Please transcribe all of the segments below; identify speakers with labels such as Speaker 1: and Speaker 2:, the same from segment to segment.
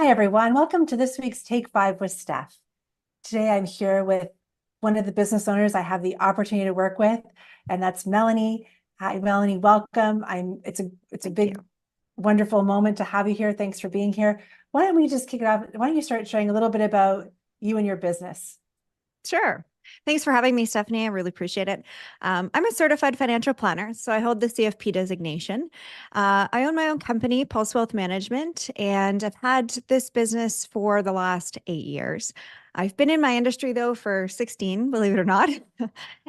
Speaker 1: Hi, everyone. Welcome to this week's Take Five with Steph. Today, I'm here with one of the business owners I have the opportunity to work with, and that's Melany. Hi, Melany. Welcome. It's a
Speaker 2: Thank you.
Speaker 1: big, wonderful moment to have you here. Thanks for being here. Why don't we just kick it off? Why don't you start sharing a little bit about you and your business?
Speaker 2: Sure. Thanks for having me, Stephanie. I really appreciate it. I'm a certified financial planner, so I hold the CFP designation. I own my own company, Pulse Wealth Management, and I've had this business for the last 8 years. I've been in my industry, though, for 16, believe it or not.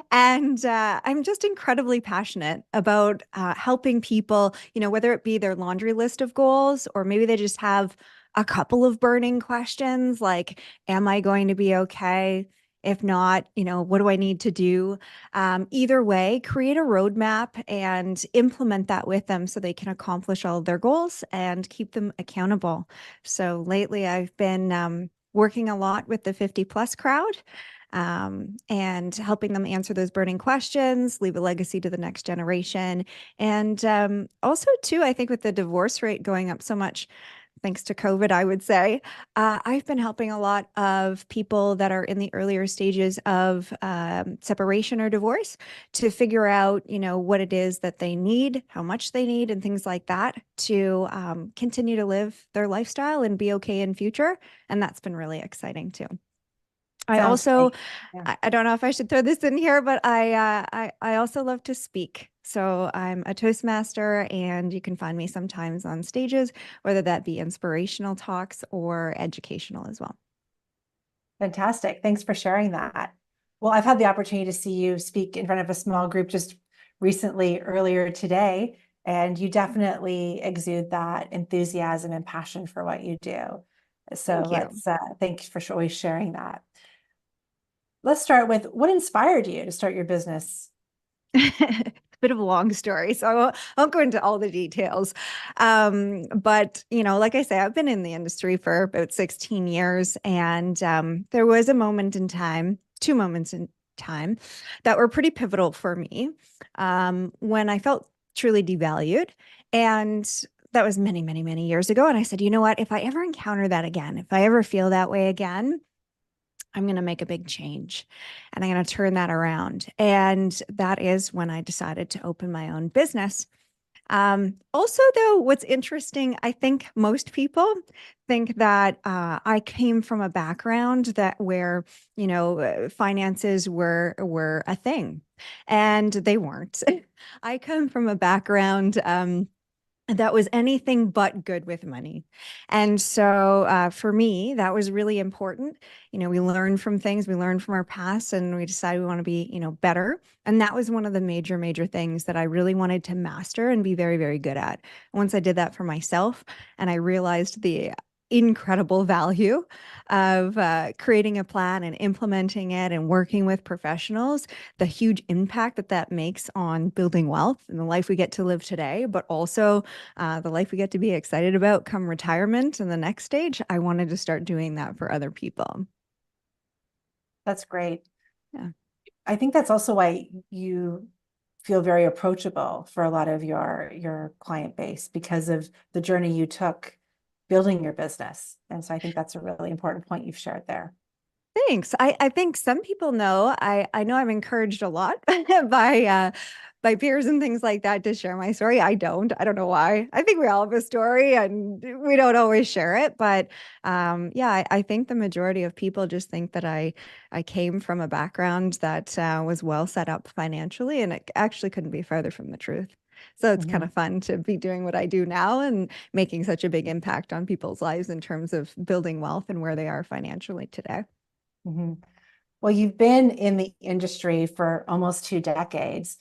Speaker 2: And I'm just incredibly passionate about helping people, whether it be their laundry list of goals or maybe they just have a couple of burning questions like, am I going to be okay? If not, what do I need to do? Either way, create a roadmap and implement that with them so they can accomplish all of their goals and keep them accountable. So lately, I've been working a lot with the 50 plus crowd and helping them answer those burning questions, leave a legacy to the next generation. And also, too, I think with the divorce rate going up so much, thanks to COVID, I would say. I've been helping a lot of people that are in the earlier stages of separation or divorce to figure out, what it is that they need, how much they need, and things like that to continue to live their lifestyle and be okay in future. And that's been really exciting too. I
Speaker 1: Sounds
Speaker 2: also,
Speaker 1: great. Yeah.
Speaker 2: I don't know if I should throw this in here, but I also love to speak. So I'm a Toastmaster, and you can find me sometimes on stages, whether that be inspirational talks or educational as well.
Speaker 1: Fantastic. Thanks for sharing that. Well, I've had the opportunity to see you speak in front of a small group just recently, earlier today, and you definitely exude that enthusiasm and passion for what you do. So
Speaker 2: Thank you.
Speaker 1: thanks for always sharing that. Let's start with what inspired you to start your business?
Speaker 2: Bit of a long story, so I won't go into all the details. But like I say, I've been in the industry for about 16 years, and there was a moment in time, two moments in time, that were pretty pivotal for me when I felt truly devalued, and that was many, many, many years ago. And I said, you know what? If I ever encounter that again, if I ever feel that way again, I'm going to make a big change and I'm going to turn that around. And that is when I decided to open my own business. Also, though, what's interesting, I think most people think that I came from a background that where, finances were a thing, and they weren't. I come from a background that was anything but good with money. And so for me, that was really important. We learn from things, we learn from our past, and we decide we want to be, better. And that was one of the major, major things that I really wanted to master and be very, very good at. Once I did that for myself, and I realized the incredible value of creating a plan and implementing it and working with professionals, the huge impact that that makes on building wealth and the life we get to live today, but also the life we get to be excited about come retirement and the next stage. I wanted to start doing that for other people.
Speaker 1: That's great.
Speaker 2: Yeah.
Speaker 1: I think that's also why you feel very approachable for a lot of your client base because of the journey you took building your business. And so I think that's a really important point you've shared there.
Speaker 2: Thanks. I think some people know. I know I'm encouraged a lot by peers and things like that to share my story. I don't. I don't know why. I think we all have a story and we don't always share it. But yeah, I think the majority of people just think that I came from a background that was well set up financially, and it actually couldn't be further from the truth. So it's kind
Speaker 1: Mhm.
Speaker 2: of fun to be doing what I do now and making such a big impact on people's lives in terms of building wealth and where they are financially today.
Speaker 1: Mhm. Well, you've been in the industry for almost 2 decades.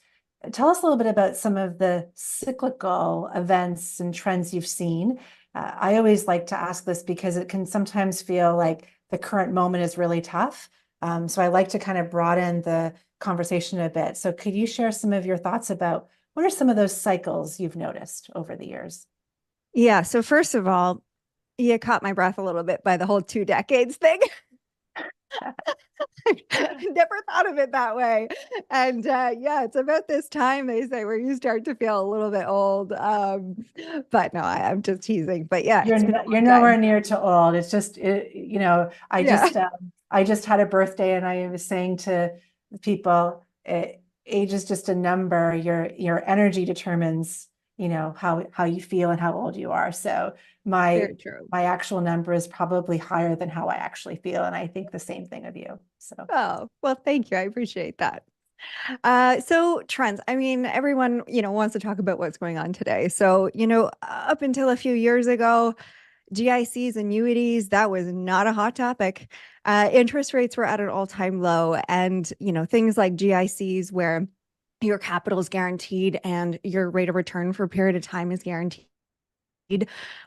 Speaker 1: Tell us a little bit about some of the cyclical events and trends you've seen. I always like to ask this because it can sometimes feel like the current moment is really tough. So I like to kind of broaden the conversation a bit. So could you share some of your thoughts about what are some of those cycles you've noticed over the years?
Speaker 2: Yeah. So first of all, you caught my breath a little bit by the whole 2 decades thing. Never thought of it that way. And yeah, it's about this time they say where you start to feel a little bit old. But no, I'm just teasing. But yeah, it's been a
Speaker 1: You're
Speaker 2: long
Speaker 1: nowhere
Speaker 2: time.
Speaker 1: near to old. It's just
Speaker 2: Yeah,
Speaker 1: I just had a birthday and I was saying to people, age is just a number. Your energy determines, how you feel and how old you are. So my
Speaker 2: very true.
Speaker 1: my actual number is probably higher than how I actually feel, and I think the same thing of you. So
Speaker 2: Oh, well, thank you. I appreciate that. So trends. I mean, everyone, wants to talk about what's going on today. So, up until a few years ago, GICs, annuities, that was not a hot topic. Interest rates were at an all-time low, and things like GICs where your capital is guaranteed and your rate of return for a period of time is guaranteed.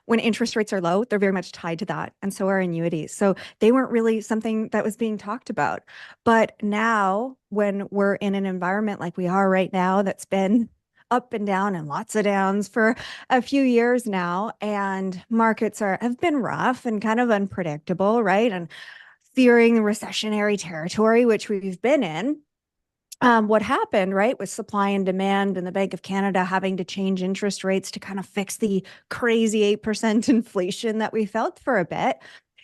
Speaker 2: When interest rates are low, they're very much tied to that. And so are annuities. So they weren't really something that was being talked about. But now, when we're in an environment like we are right now, that's been up and down and lots of downs for a few years now, and markets have been rough and kind of unpredictable, right? And fearing recessionary territory, which we've been in. What happened, right, with supply and demand and the Bank of Canada having to change interest rates to kind of fix the crazy 8% inflation that we felt for a bit,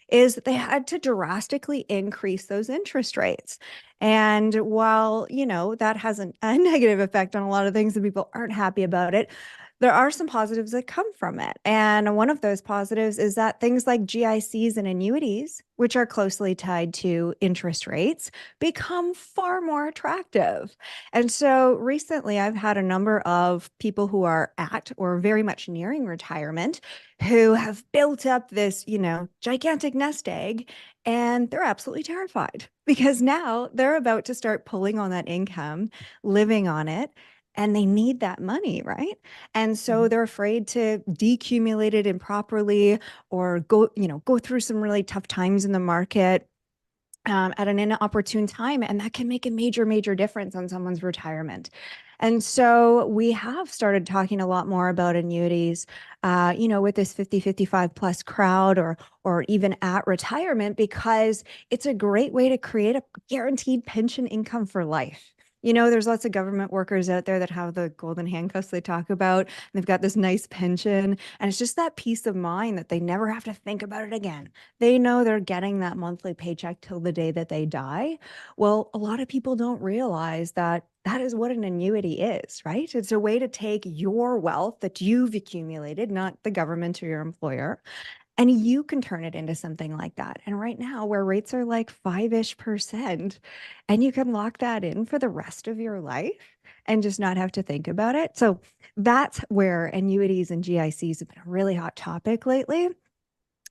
Speaker 2: is that they had to drastically increase those interest rates. And while, that has a negative effect on a lot of things and people aren't happy about it, there are some positives that come from it. And one of those positives is that things like GICs and annuities, which are closely tied to interest rates, become far more attractive. And so recently, I've had a number of people who are at or very much nearing retirement who have built up this, gigantic nest egg, and they're absolutely terrified because now they're about to start pulling on that income, living on it, and they need that money, right? And so
Speaker 1: mhm.
Speaker 2: they're afraid to decumulate it improperly or go through some really tough times in the market at an inopportune time. And that can make a major, major difference on someone's retirement. And so we have started talking a lot more about annuities, with this 50, 55 plus crowd or even at retirement, because it's a great way to create a guaranteed pension income for life. There's lots of government workers out there that have the golden handcuffs they talk about. And they've got this nice pension. And it's just that peace of mind that they never have to think about it again. They know they're getting that monthly paycheck till the day that they die. Well, a lot of people don't realize that that is what an annuity is, right? It's a way to take your wealth that you've accumulated, not the government or your employer, and you can turn it into something like that. And right now, where rates are like 5-ish%, and you can lock that in for the rest of your life and just not have to think about it. So that's where annuities and GICs have been a really hot topic lately.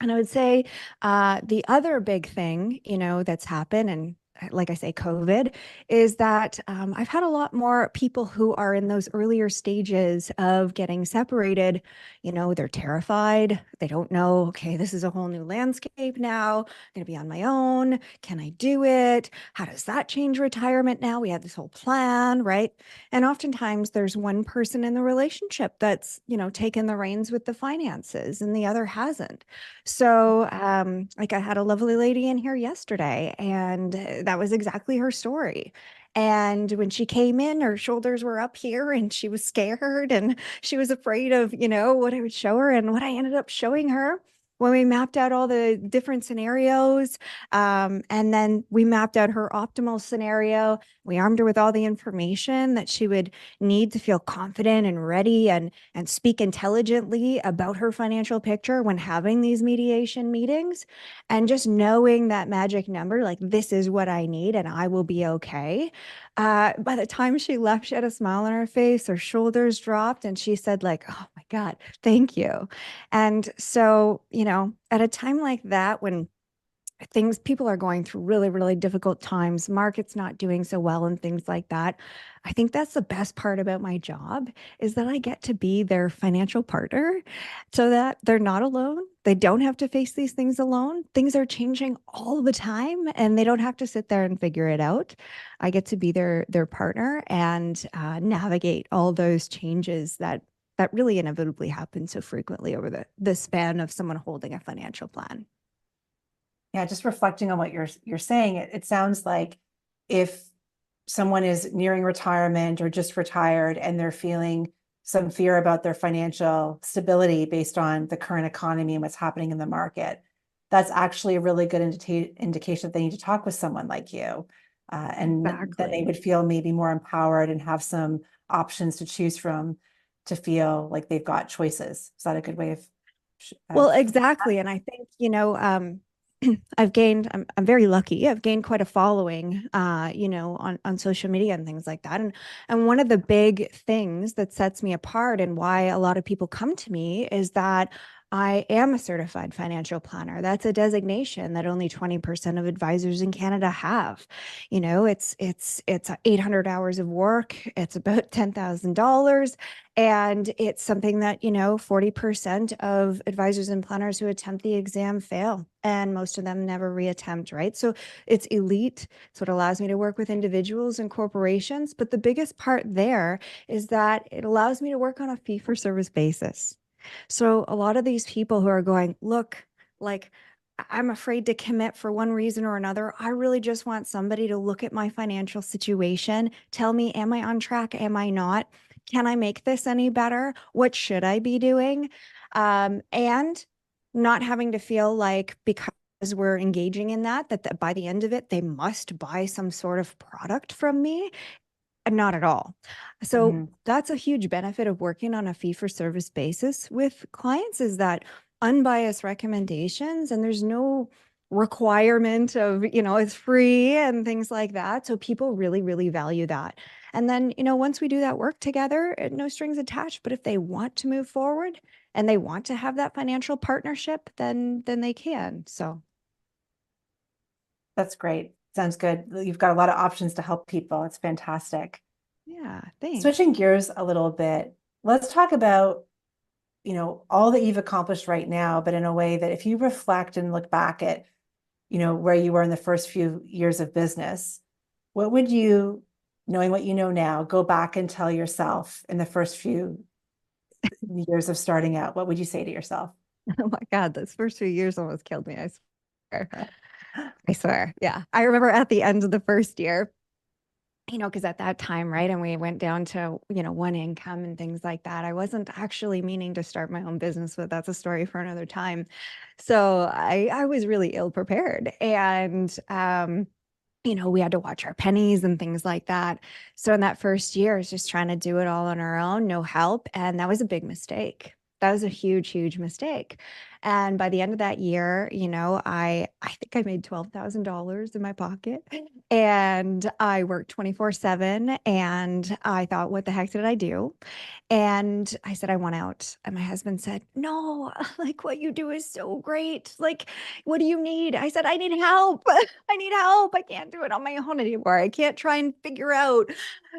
Speaker 2: And I would say the other big thing, that's happened, and like I say, COVID, is that I've had a lot more people who are in those earlier stages of getting separated. They're terrified. They don't know, okay, this is a whole new landscape now. I'm going to be on my own. Can I do it? How does that change retirement now? We had this whole plan, right? And oftentimes there's one person in the relationship that's, taken the reins with the finances and the other hasn't. So, like I had a lovely lady in here yesterday, and that was exactly her story. And when she came in, her shoulders were up here and she was scared and she was afraid of, what I would show her. And what I ended up showing her when we mapped out all the different scenarios, and then we mapped out her optimal scenario. We armed her with all the information that she would need to feel confident and ready and speak intelligently about her financial picture when having these mediation meetings, and just knowing that magic number, like this is what I need and I will be okay. By the time she left, she had a smile on her face, her shoulders dropped, and she said, like, oh my God, thank you. And so, at a time like that, when people are going through really, really difficult times, markets not doing so well and things like that. I think that's the best part about my job, is that I get to be their financial partner so that they're not alone. They don't have to face these things alone. Things are changing all the time and they don't have to sit there and figure it out. I get to be their partner and navigate all those changes that really inevitably happen so frequently over the span of someone holding a financial plan.
Speaker 1: Yeah, just reflecting on what you're saying, it sounds like if someone is nearing retirement or just retired and they're feeling some fear about their financial stability based on the current economy and what's happening in the market, that's actually a really good indication that they need to talk with someone like you. And then they
Speaker 2: Exactly.
Speaker 1: would feel maybe more empowered and have some options to choose from to feel like they've got choices. Is that a good way
Speaker 2: Well,
Speaker 1: of
Speaker 2: exactly. And I think, I'm very lucky. I've gained quite a following, on social media and things like that. And one of the big things that sets me apart and why a lot of people come to me is that I am a certified financial planner. That's a designation that only 20% of advisors in Canada have. It's 800 hours of work. It's about $10,000. And it's something that, 40% of advisors and planners who attempt the exam fail, and most of them never reattempt, right? So it's elite. It's what allows me to work with individuals and corporations. But the biggest part there is that it allows me to work on a fee for service basis. So a lot of these people who are going, look, like, I'm afraid to commit for one reason or another. I really just want somebody to look at my financial situation, tell me, am I on track? Am I not? Can I make this any better? What should I be doing? And not having to feel like because we're engaging in that by the end of it, they must buy some sort of product from me. Not at all. So
Speaker 1: Mhm.
Speaker 2: that's a huge benefit of working on a fee for service basis with clients is that unbiased recommendations, and there's no requirement of, it's free and things like that. So people really, really value that. And then, once we do that work together, no strings attached, but if they want to move forward and they want to have that financial partnership, then they can. So
Speaker 1: That's great. Sounds good. You've got a lot of options to help people. It's fantastic.
Speaker 2: yeah, thanks.
Speaker 1: Switching gears a little bit, let's talk about, all that you've accomplished right now, but in a way that if you reflect and look back at, where you were in the first few years of business, what would you, knowing what you know now, go back and tell yourself in the first few years of starting out? What would you say to yourself?
Speaker 2: Oh my God, those first few years almost killed me. I swear. I swear. Yeah. I remember at the end of the first year, because at that time, right, and we went down to, one income and things like that. I wasn't actually meaning to start my own business, but that's a story for another time. So I was really ill prepared. And we had to watch our pennies and things like that. So in that first year, I was just trying to do it all on our own, no help. And that was a big mistake. That was a huge, huge mistake. And by the end of that year, I think I made $12,000 in my pocket and I worked 24/7. And I thought, what the heck did I do? And I said, I want out. And my husband said, no, like what you do is so great. Like, what do you need? I said, I need help. I need help. I can't do it on my own anymore. I can't try and figure out,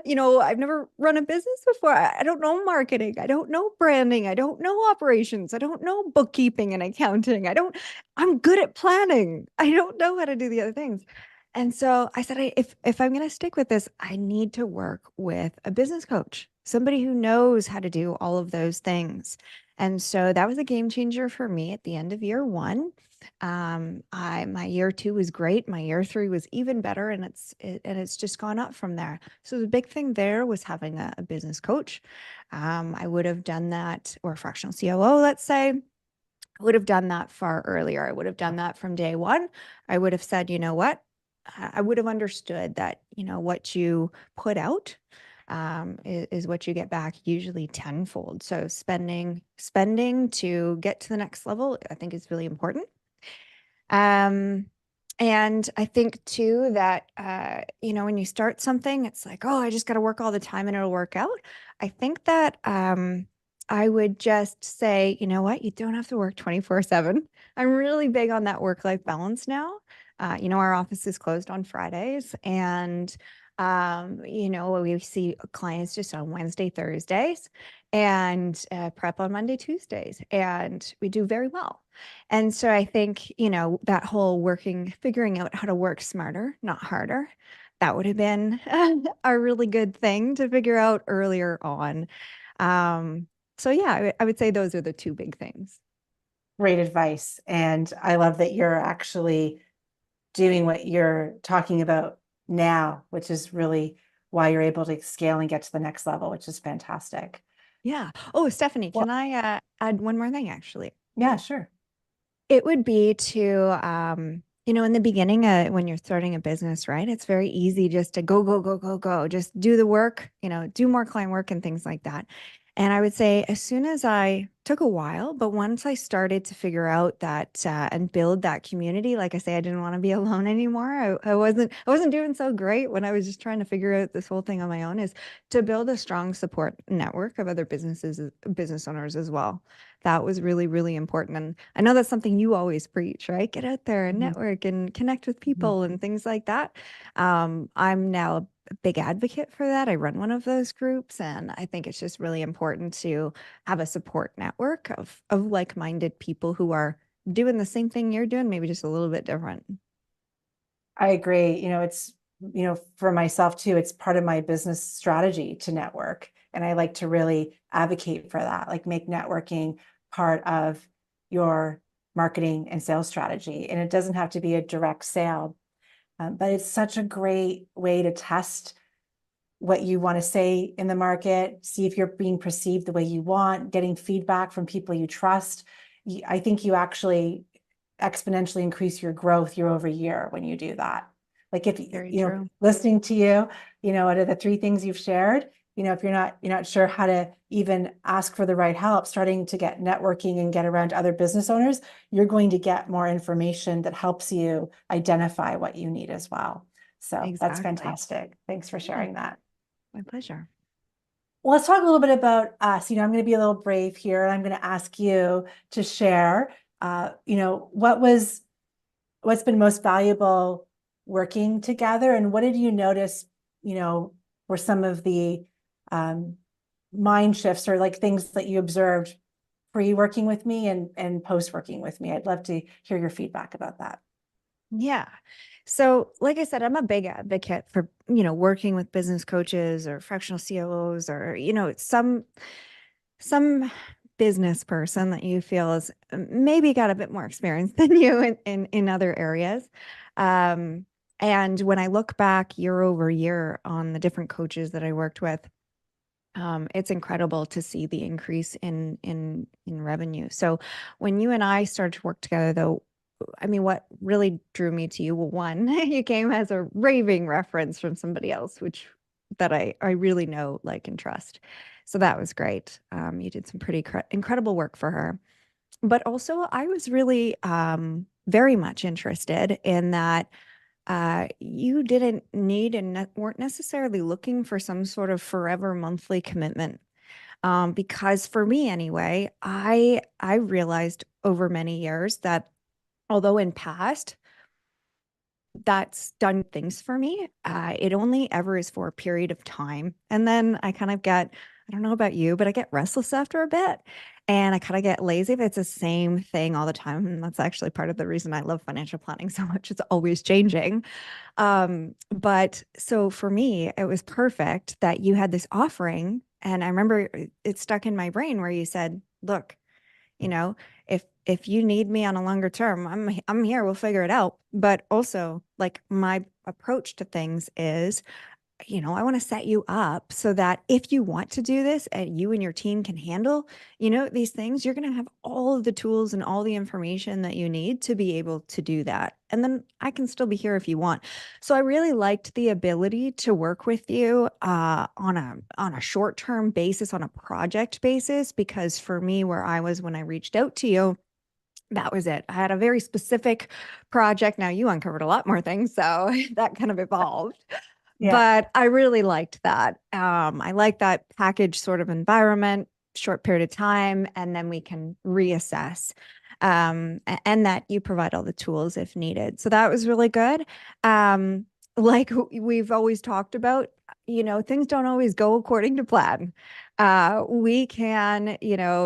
Speaker 2: I've never run a business before. I don't know marketing. I don't know branding. I don't know operations. I don't know bookkeeping and accounting. I'm good at planning. I don't know how to do the other things. And so I said, if I'm going to stick with this, I need to work with a business coach, somebody who knows how to do all of those things. And so that was a game changer for me at the end of year one. My year two was great. My year three was even better, and it's just gone up from there. So the big thing there was having a business coach. I would have done that, or a fractional COO, let's say. I would have done that far earlier. I would have done that from day one. I would have said, you know what? I would have understood that, what you put out is what you get back, usually tenfold. So spending to get to the next level, I think is really important. Um, and I think too that, when you start something, it's like, oh, I just got to work all the time and it'll work out. I think that I would just say, you know what, you don't have to work 24/7. I'm really big on that work-life balance now. Our office is closed on Fridays, and we see clients just on Wednesday, Thursdays, and prep on Monday, Tuesdays, and we do very well. And so I think, that whole figuring out how to work smarter, not harder, that would have been a really good thing to figure out earlier on. So yeah, I would say those are the two big things.
Speaker 1: Great advice. And I love that you're actually doing what you're talking about now, which is really why you're able to scale and get to the next level, which is fantastic.
Speaker 2: Yeah. Oh, Stephanie,
Speaker 1: Well,
Speaker 2: can I add one more thing actually?
Speaker 1: yeah, sure.
Speaker 2: It would be to, in the beginning, when you're starting a business, right? It's very easy just to go, go, go, go, go, just do the work, do more client work and things like that. And I would say, as soon as I took a while, but once I started to figure out that and build that community, like I say, I didn't want to be alone anymore. I wasn't doing so great when I was just trying to figure out this whole thing on my own. Is to build a strong support network of other business owners as well. That was really, really important. And I know that's something you always preach, right? Get out there and
Speaker 1: Mhm,
Speaker 2: network and connect with
Speaker 1: mhm.
Speaker 2: people and things like that. I'm now a big advocate for that. I run one of those groups, and I think it's just really important to have a support network of like-minded people who are doing the same thing you're doing, maybe just a little bit different.
Speaker 1: I agree. For myself too, it's part of my business strategy to network. And I like to really advocate for that, like make networking part of your marketing and sales strategy. And it doesn't have to be a direct sale, but it's such a great way to test what you want to say in the market, see if you're being perceived the way you want, getting feedback from people you trust. I think you actually exponentially increase your growth year over year when you do that. Like if
Speaker 2: Very true.
Speaker 1: listening to you, out of the three things you've shared, if you're not sure how to even ask for the right help, starting to get networking and get around other business owners, you're going to get more information that helps you identify what you need as well. So that's
Speaker 2: Exactly.
Speaker 1: fantastic. Thanks for
Speaker 2: Yeah,
Speaker 1: sharing that.
Speaker 2: my pleasure.
Speaker 1: Well, let's talk a little bit about us. I'm going to be a little brave here, and I'm going to ask you to share, what's been most valuable working together, and what did you notice, you know, were some of the um, mind shifts or like things that you observed pre working with me and post working with me. I'd love to hear your feedback about that.
Speaker 2: Yeah. So, like I said, I'm a big advocate for, working with business coaches or fractional COOs or, some business person that you feel is maybe got a bit more experience than you in other areas. Um, and when I look back year over year on the different coaches that I worked with, it's incredible to see the increase in revenue. So when you and I started to work together, though, I mean, what really drew me to you? Well, one, you came as a raving reference from somebody else, which that I really know, like, and trust. So that was great. You did some pretty incredible work for her. But also, I was really very much interested in that you didn't need and weren't necessarily looking for some sort of forever monthly commitment. Because for me anyway, I realized over many years that although in past that's done things for me, it only ever is for a period of time. And then I kind of get, I don't know about you, but I get restless after a bit and I kind of get lazy if it's the same thing all the time. And that's actually part of the reason I love financial planning so much. It's always changing. But so for me, it was perfect that you had this offering. And I remember it stuck in my brain where you said, look, you know, if you need me on a longer term, I'm here, we'll figure it out. But also, like, my approach to things is, I want to set you up so that if you want to do this and you and your team can handle, these things, you're going to have all of the tools and all the information that you need to be able to do that. And then I can still be here if you want. So I really liked the ability to work with you on a short-term basis, on a project basis, because for me, where I was when I reached out to you, that was it. I had a very specific project. Now you uncovered a lot more things, so that kind of evolved.
Speaker 1: Yeah.
Speaker 2: But I really liked that. I like that package sort of environment, short period of time, and then we can reassess. And that you provide all the tools if needed. So that was really good. Like we've always talked about, things don't always go according to plan. We can,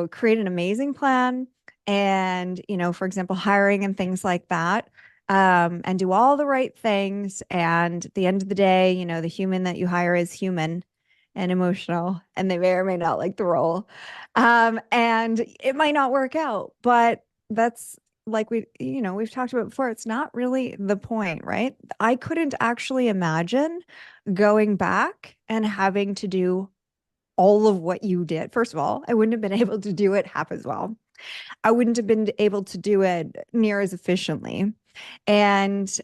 Speaker 2: create an amazing plan and, for example, hiring and things like that, and do all the right things. And at the end of the day, the human that you hire is human and emotional, and they may or may not like the role. And it might not work out, but that's like we've talked about before, it's not really the point, right? I couldn't actually imagine going back and having to do all of what you did. First of all, I wouldn't have been able to do it half as well. I wouldn't have been able to do it near as efficiently. And so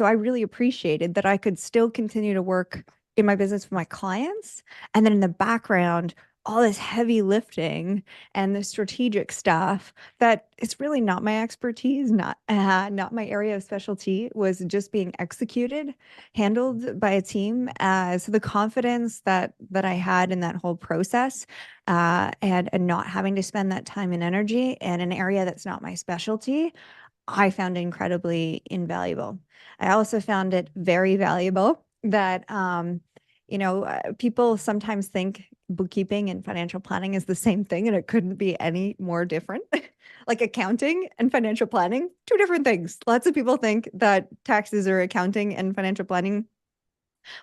Speaker 2: I really appreciated that I could still continue to work in my business with my clients. And then in the background, all this heavy lifting and the strategic stuff that it's really not my expertise, not my area of specialty, was just being executed, handled by a team. So the confidence that I had in that whole process, and not having to spend that time and energy in an area that's not my specialty, I found incredibly invaluable. I also found it very valuable that, people sometimes think bookkeeping and financial planning is the same thing, and it couldn't be any more different. Like accounting and financial planning, two different things. Lots of people think that taxes are accounting and financial planning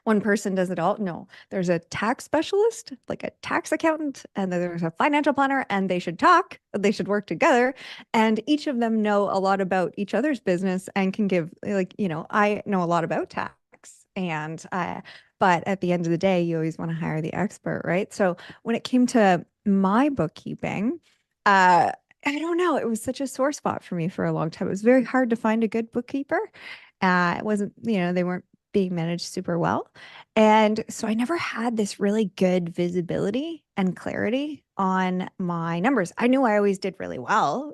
Speaker 2: one person does it all. No, there's a tax specialist, like a tax accountant, and then there's a financial planner, and they should talk, they should work together. And each of them know a lot about each other's business and can give, like, I know a lot about tax. And, but at the end of the day, you always want to hire the expert, right? So when it came to my bookkeeping, I don't know, it was such a sore spot for me for a long time. It was very hard to find a good bookkeeper. It wasn't, they weren't being managed super well. And so I never had this really good visibility and clarity on my numbers. I knew I always did really well.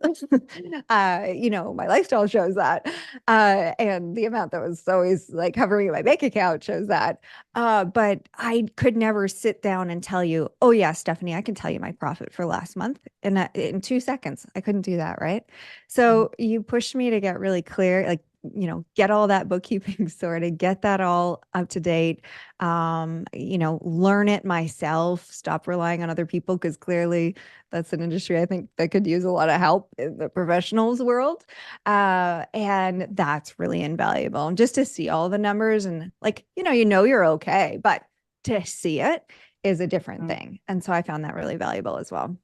Speaker 2: My lifestyle shows that. And the amount that was always like covering my bank account shows that. But I could never sit down and tell you, oh, yeah, Stephanie, I can tell you my profit for last month in 2 seconds. I couldn't do that. Right. So you pushed me to get really clear, like, get all that bookkeeping sorted, get that all up to date, learn it myself, stop relying on other people, because clearly that's an industry I think that could use a lot of help in the professionals world. And that's really invaluable. And just to see all the numbers and like, you're okay, but to see it is a different
Speaker 1: Mhm.
Speaker 2: thing. And so I found that really valuable as well.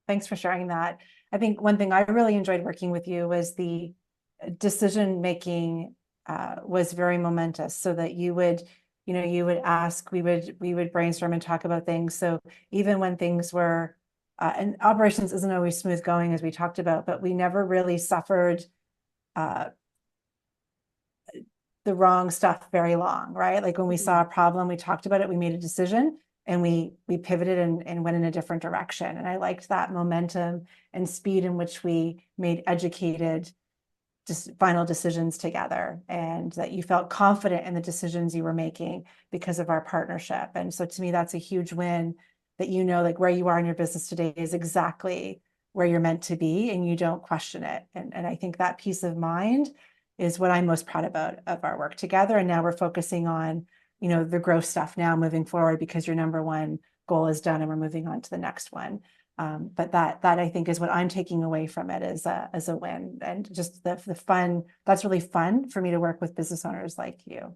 Speaker 1: Thanks for sharing that. I think one thing I really enjoyed working with you was the decision making was very momentous, so that you would ask, we would brainstorm and talk about things. So even when things were, and operations isn't always smooth going, as we talked about, but we never really suffered uh, the wrong stuff very long, right? Like when we saw a problem, we talked about it, we made a decision, and we pivoted and went in a different direction. And I liked that momentum and speed in which we made educated just final decisions together, and that you felt confident in the decisions you were making because of our partnership. And so to me, that's a huge win, that like where you are in your business today is exactly where you're meant to be, and you don't question it. And I think that peace of mind is what I'm most proud about of our work together. And now we're focusing on, the growth stuff now moving forward, because your number one goal is done and we're moving on to the next one. But that I think is what I'm taking away from it as a win, and just the fun. That's really fun for me to work with business owners like you.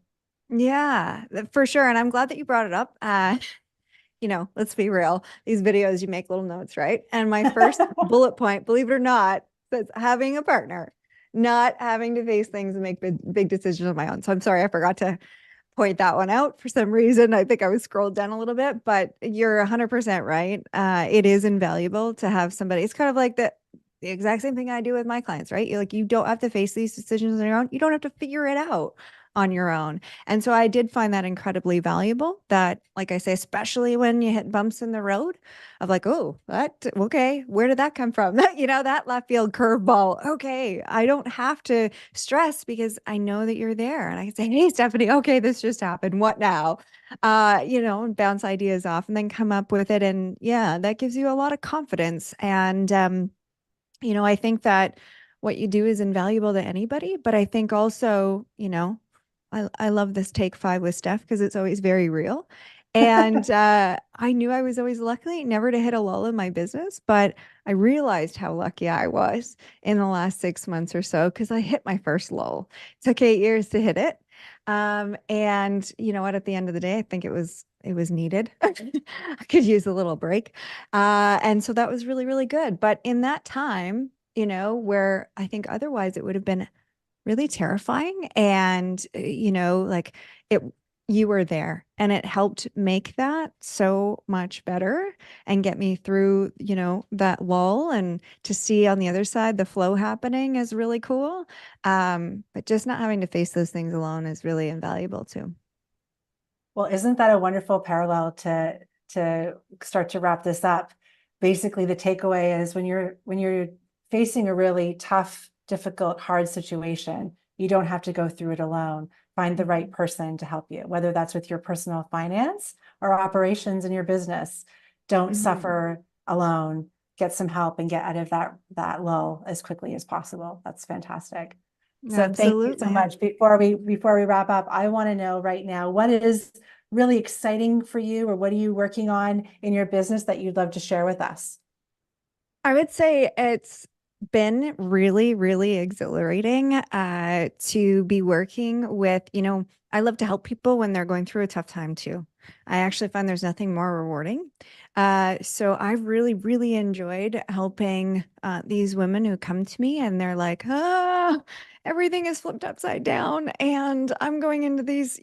Speaker 2: Yeah, for sure. And I'm glad that you brought it up. Let's be real. These videos, you make little notes, right? And my first bullet point, believe it or not, says having a partner, not having to face things and make big decisions on my own. So I'm sorry, I forgot to point that one out for some reason. I think I was scrolled down a little bit, but you're 100% right. It is invaluable to have somebody. It's kind of like the exact same thing I do with my clients, right? You don't have to face these decisions on your own. You don't have to figure it out on your own. And so I did find that incredibly valuable, that, like I say, especially when you hit bumps in the road of like, oh, okay, where did that come from? That left field curveball. Okay, I don't have to stress because I know that you're there. And I can say, hey, Stephanie, okay, this just happened. What now? And bounce ideas off and then come up with it. And yeah, that gives you a lot of confidence. And, I think that what you do is invaluable to anybody, but I think also, I love this take 5 with Steph because it's always very real. And I knew I was always lucky never to hit a lull in my business, but I realized how lucky I was in the last 6 months or so because I hit my first lull. It took 8 years to hit it. And you know what, at the end of the day, I think it was needed. I could use a little break. And so that was really, really good. But in that time, where I think otherwise it would have been really terrifying. And, like it, you were there and it helped make that so much better and get me through, that lull, and to see on the other side the flow happening is really cool. But just not having to face those things alone is really invaluable too.
Speaker 1: Well, isn't that a wonderful parallel to start to wrap this up? Basically, the takeaway is when you're facing a really tough, difficult, hard situation, you don't have to go through it alone. Find the right person to help you, whether that's with your personal finance or operations in your business. Don't
Speaker 2: Mhm.
Speaker 1: suffer alone. Get some help and get out of that lull as quickly as possible. That's fantastic. So thank you so
Speaker 2: Absolutely.
Speaker 1: much. Before we wrap up, I want to know right now, what is really exciting for you, or what are you working on in your business that you'd love to share with us?
Speaker 2: I would say it's been really, really exhilarating to be working with, I love to help people when they're going through a tough time too. I actually find there's nothing more rewarding. So I've really, really enjoyed helping these women who come to me and they're like, everything is flipped upside down. And I'm going into these,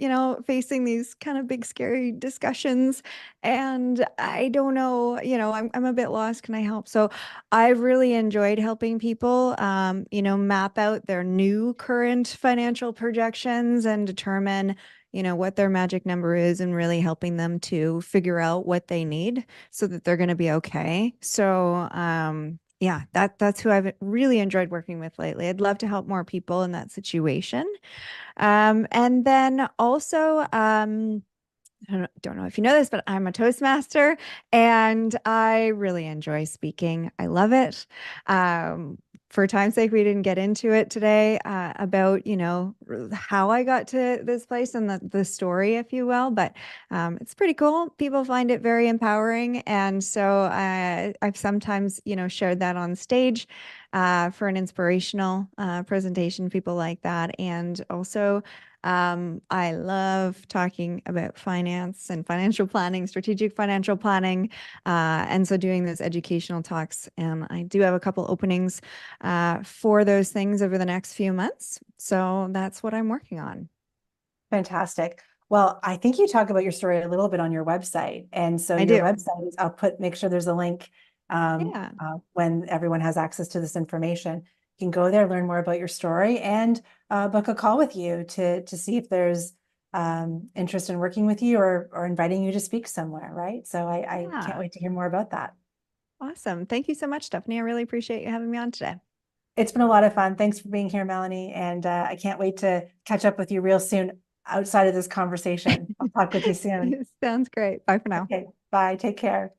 Speaker 2: facing these kind of big, scary discussions. And I don't know, I'm a bit lost. Can I help? So I've really enjoyed helping people, map out their new current financial projections and determine, what their magic number is, and really helping them to figure out what they need so that they're going to be okay. So, yeah, that's who I've really enjoyed working with lately. I'd love to help more people in that situation. And then also, I don't know if you know this, but I'm a Toastmaster and I really enjoy speaking. I love it. Um, for time's sake, we didn't get into it today about, how I got to this place and the story, if you will, but it's pretty cool. People find it very empowering. And so I've sometimes, shared that on stage for an inspirational presentation, people like that. And also, I love talking about finance and financial planning, strategic financial planning. And so doing those educational talks. And I do have a couple openings for those things over the next few months. So that's what I'm working on.
Speaker 1: Fantastic. Well, I think you talk about your story a little bit on your website. And so
Speaker 2: I
Speaker 1: your
Speaker 2: do.
Speaker 1: website is, make sure there's a link
Speaker 2: Yeah.
Speaker 1: when everyone has access to this information. You can go there, learn more about your story, and book a call with you to see if there's interest in working with you, or inviting you to speak somewhere, right? So I can't
Speaker 2: Yeah.
Speaker 1: wait to hear more about that.
Speaker 2: Awesome. Thank you so much, Stephanie. I really appreciate you having me on today.
Speaker 1: It's been a lot of fun. Thanks for being here, Melanie. And I can't wait to catch up with you real soon outside of this conversation. I'll talk with you soon.
Speaker 2: Sounds great. Bye for now.
Speaker 1: Okay, bye. Take care.